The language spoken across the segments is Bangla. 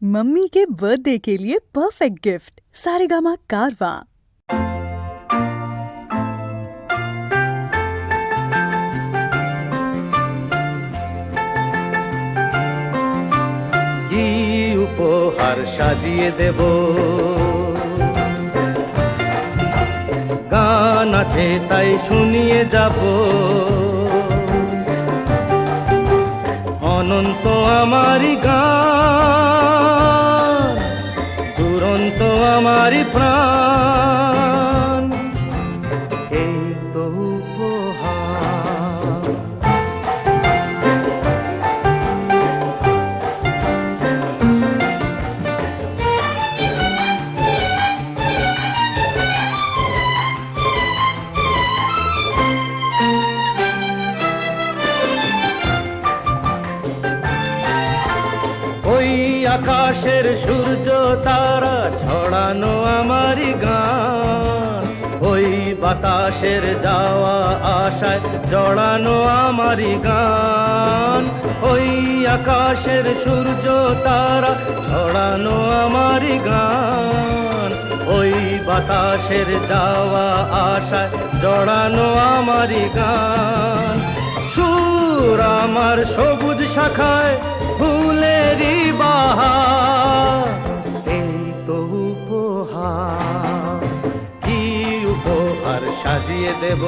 मम्मी के बर्थडे के लिए परफेक्ट गिफ्ट सारेगामा कारवां। কি উপহার সাজিয়ে দেব, গান আছে তাই শুনিয়ে যাব। অনন্ত আমারি গান, দুরন্ত আমারি প্রাণ, এই তো উপহার। ওই আকাশের সূর্য তারা ছড়ানো আমারি গান, ওই বাতাসের যাওয়া আশায় জড়ানো আমারি গান। ওই আকাশের সূর্য তারা ছড়ানো আমারি গান, ওই বাতাসের যাওয়া আশায় জড়ানো আমারি গান। সুর আমার সবুজ শাখায় ফুলেরই বাহার, এই তো উপহার। কি উপহার সাজিয়ে দেব,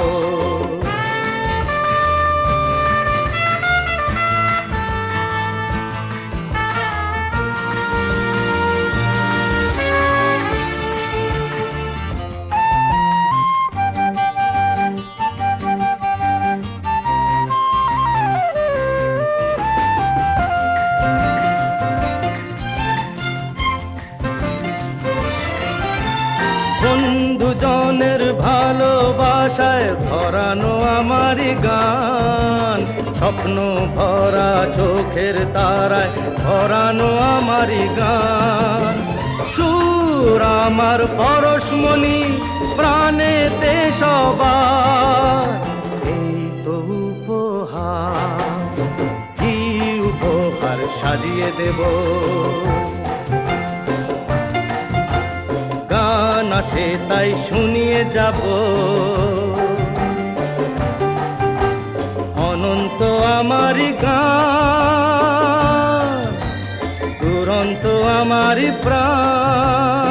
বন্ধুজনের ভালোবাসায় ভরানো আমারি গান, স্বপ্ন ভরা চোখের তারায় ভরানো আমারি গান। সুর আমার পরশমণি প্রাণেতে সবার, এই তো উপহার। কি উপহার সাজিয়ে দেব, গান আছে তাই শুনিয়ে যাব। অনন্ত আমারি গান, দুরন্ত আমারি প্রাণ।